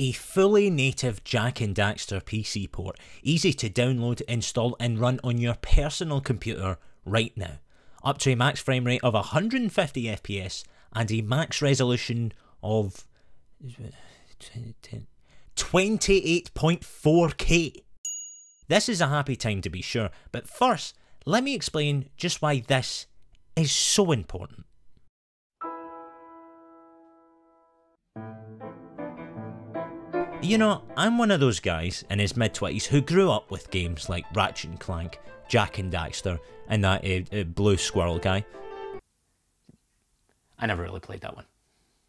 A fully native Jak and Daxter PC port, easy to download, install and run on your personal computer right now. Up to a max frame rate of 150 FPS and a max resolution of 28.4K. This is a happy time to be sure, but first, let me explain just why this is so important. You know, I'm one of those guys in his mid-20s who grew up with games like Ratchet and Clank, Jak and Daxter, and that blue squirrel guy. I never really played that one.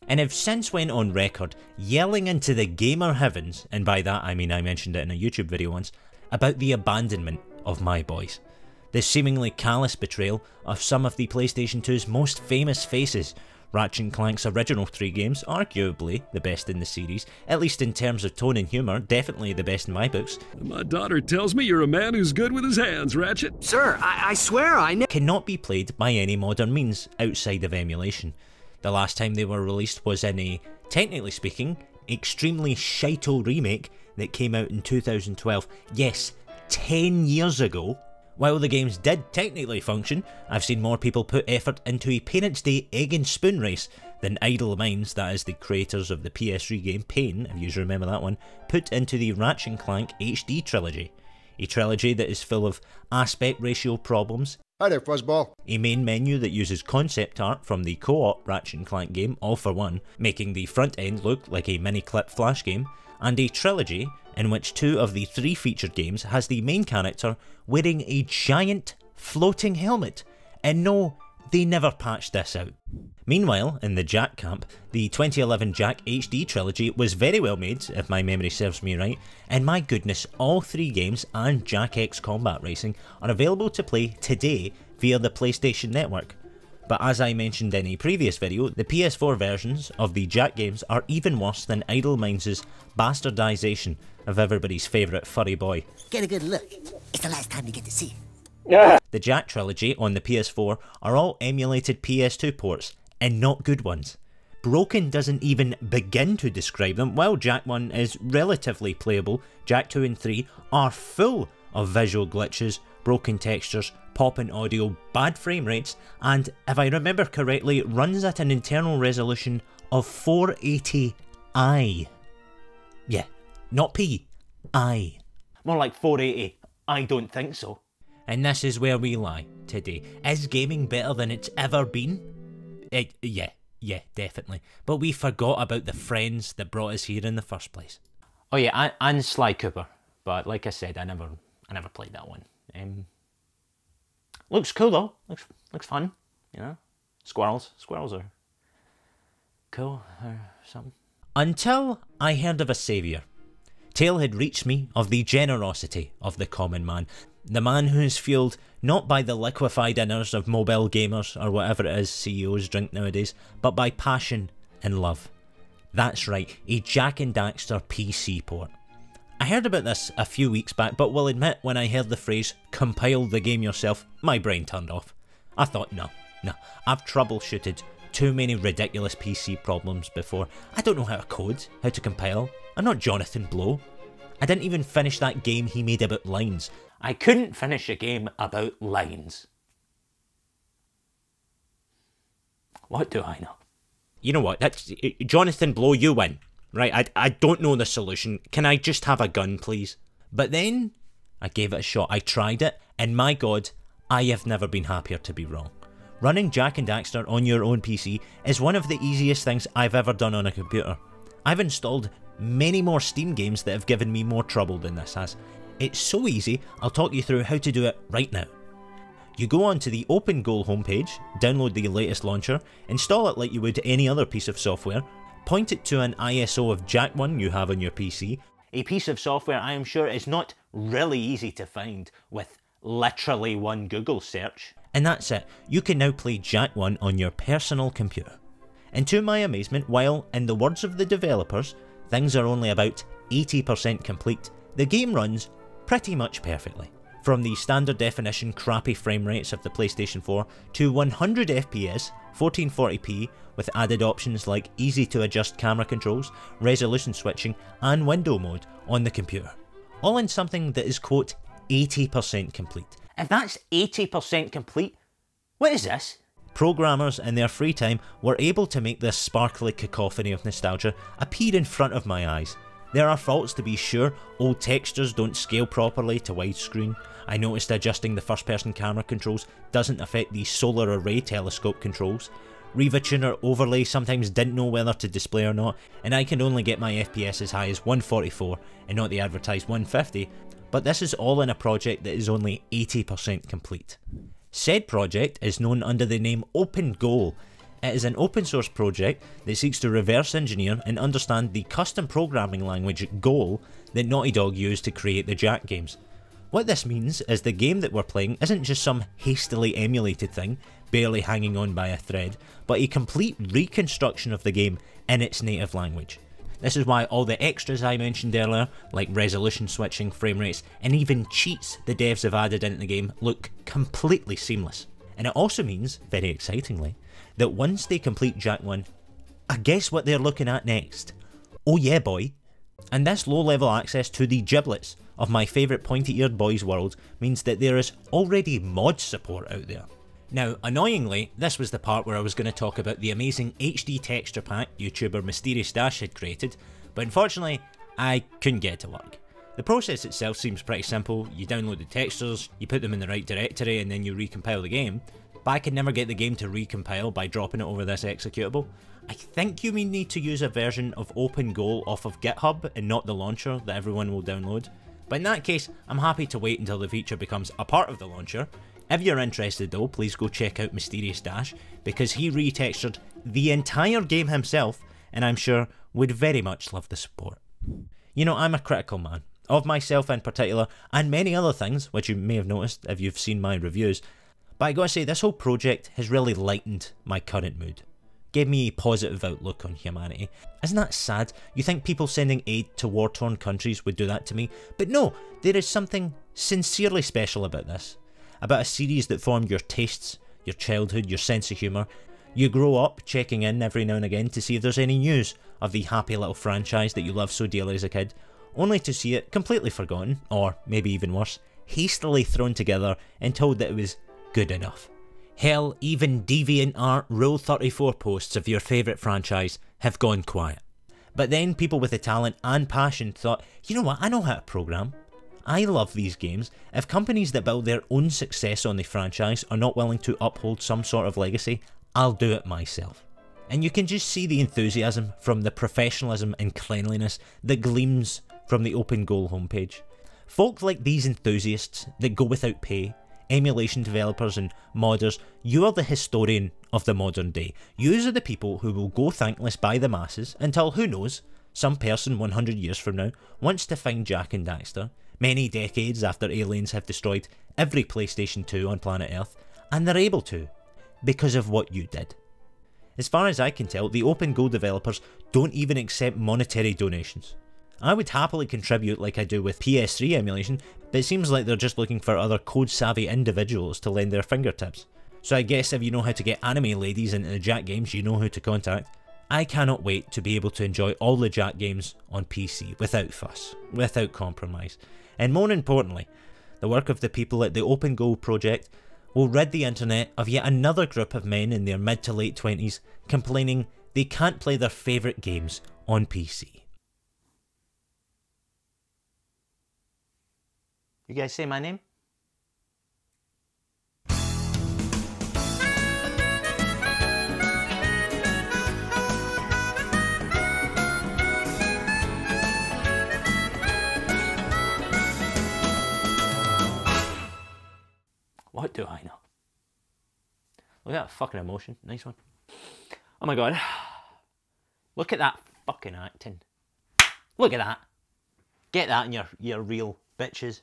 And have since went on record yelling into the gamer heavens, and by that I mean I mentioned it in a YouTube video once, about the abandonment of My Boys. The seemingly callous betrayal of some of the PlayStation 2's most famous faces. Ratchet and Clank's original 3 games, arguably the best in the series, at least in terms of tone and humour, definitely the best in my books. My daughter tells me you're a man who's good with his hands, Ratchet. Sir, I swear cannot be played by any modern means outside of emulation. The last time they were released was in a, technically speaking, extremely shito remake that came out in 2012. Yes, 10 years ago. While the games did technically function, I've seen more people put effort into a Parents' Day egg and spoon race than Idle Minds, that is the creators of the PS3 game Pain, if you remember that one, put into the Ratchet and Clank HD trilogy. A trilogy that is full of aspect ratio problems, Hi there, fuzzball. a main menu that uses concept art from the co-op Ratchet and Clank game All for One, making the front end look like a mini-clip flash game, and a trilogy in which 2 of the 3 featured games has the main character wearing a giant floating helmet. And no, they never patched this out. Meanwhile, in the Jak camp, the 2011 Jak HD trilogy was very well made, if my memory serves me right, and my goodness, all 3 games and Jak X Combat Racing are available to play today via the PlayStation Network. But as I mentioned in a previous video, the PS4 versions of the Jak games are even worse than Idle Minds' bastardisation of everybody's favourite furry boy. Get a good look. It's the last time you get to see. The Jak trilogy on the PS4 are all emulated PS2 ports, and not good ones. Broken doesn't even begin to describe them. While Jak 1 is relatively playable, Jak 2 and 3 are full of visual glitches, broken textures, popping audio, bad frame rates, and if I remember correctly, runs at an internal resolution of 480i. Yeah, not P, I. More like 480, I don't think so. And this is where we lie today. Is gaming better than it's ever been? Yeah, definitely. But we forgot about the friends that brought us here in the first place. Oh yeah, and Sly Cooper. But like I said, I never played that one. Looks cool though. Looks fun. You know, squirrels are cool or something. Until I heard of a saviour. Tale had reached me of the generosity of the common man. The man who is fueled not by the liquefied inners of mobile gamers or whatever it is CEOs drink nowadays, but by passion and love. That's right, a Jak and Daxter PC port. I heard about this a few weeks back, but will admit when I heard the phrase compile the game yourself, my brain turned off. I thought no, I've troubleshooted too many ridiculous PC problems before. I don't know how to code, how to compile. I'm not Jonathan Blow. I didn't even finish that game he made about lines. I couldn't finish a game about lines. What do I know? You know what, that's Jonathan Blow, you win. Right, I don't know the solution. Can I just have a gun, please? But then, I gave it a shot. I tried it, and my god, I have never been happier to be wrong. Running Jak and Daxter on your own PC is one of the easiest things I've ever done on a computer. I've installed many more Steam games that have given me more trouble than this has. It's so easy, I'll talk you through how to do it right now. You go onto the OpenGOAL homepage, download the latest launcher, install it like you would any other piece of software, point it to an ISO of Jak 1 you have on your PC, a piece of software I am sure is not really easy to find with literally one Google search, and that's it. You can now play Jak 1 on your personal computer. And to my amazement, while in the words of the developers, things are only about 80% complete, the game runs pretty much perfectly. From the standard definition crappy frame rates of the PlayStation 4 to 100 FPS, 1440p with added options like easy to adjust camera controls, resolution switching and window mode on the computer. All in something that is quote 80% complete. If that's 80% complete, what is this? Programmers in their free time were able to make this sparkly cacophony of nostalgia appear in front of my eyes. There are faults to be sure. Old textures don't scale properly to widescreen. I noticed adjusting the first person camera controls doesn't affect the solar array telescope controls. Riva Tuner overlay sometimes didn't know whether to display or not, and I can only get my FPS as high as 144 and not the advertised 150, but this is all in a project that is only 80% complete. Said project is known under the name OpenGOAL. It is an open source project that seeks to reverse engineer and understand the custom programming language Goal that Naughty Dog used to create the Jack games. What this means is the game that we're playing isn't just some hastily emulated thing, barely hanging on by a thread, but a complete reconstruction of the game in its native language. This is why all the extras I mentioned earlier, like resolution switching, frame rates, and even cheats the devs have added into the game look completely seamless. And it also means, very excitingly, that once they complete Jack 1, I guess what they're looking at next. Oh yeah boy. And this low level access to the giblets of my favourite pointy-eared boys world means that there is already mod support out there. Now, annoyingly, this was the part where I was going to talk about the amazing HD texture pack YouTuber Mysterious Dash had created, but unfortunately, I couldn't get it to work. The process itself seems pretty simple. You download the textures, you put them in the right directory, and then you recompile the game. But I could never get the game to recompile by dropping it over this executable. I think you may need to use a version of OpenGOAL off of GitHub and not the launcher that everyone will download. But in that case, I'm happy to wait until the feature becomes a part of the launcher. If you're interested though, please go check out Mysterious Dash, because he retextured the entire game himself, and I'm sure would very much love the support. You know, I'm a critical man, of myself in particular, and many other things, which you may have noticed if you've seen my reviews, but I gotta say, this whole project has really lightened my current mood. Gave me a positive outlook on humanity. Isn't that sad? You think people sending aid to war-torn countries would do that to me? But no, there is something sincerely special about this. About a series that formed your tastes, your childhood, your sense of humour. You grow up checking in every now and again to see if there's any news of the happy little franchise that you loved so dearly as a kid, only to see it completely forgotten, or maybe even worse, hastily thrown together and told that it was good enough. Hell, even DeviantArt Rule 34 posts of your favourite franchise have gone quiet. But then people with the talent and passion thought, you know what, I know how to program. I love these games. If companies that build their own success on the franchise are not willing to uphold some sort of legacy, I'll do it myself. And you can just see the enthusiasm from the professionalism and cleanliness that gleams from the OpenGOAL homepage. Folk like these enthusiasts that go without pay, emulation developers and modders, you are the historian of the modern day. You are the people who will go thankless by the masses until, who knows, some person 100 years from now wants to find Jack and Daxter, many decades after aliens have destroyed every PlayStation 2 on planet Earth, and they're able to, because of what you did. As far as I can tell, the OpenGOAL developers don't even accept monetary donations. I would happily contribute like I do with PS3 emulation, but it seems like they're just looking for other code-savvy individuals to lend their fingertips. So I guess if you know how to get anime ladies into the Jack games, you know who to contact. I cannot wait to be able to enjoy all the Jack games on PC, without fuss, without compromise. And more importantly, the work of the people at the OpenGOAL project will rid the internet of yet another group of men in their mid to late 20s complaining they can't play their favourite games on PC. You guys say my name? What do I know? Look at that fucking emotion. Nice one. Oh my god. Look at that fucking acting. Look at that. Get that in your reel, bitches.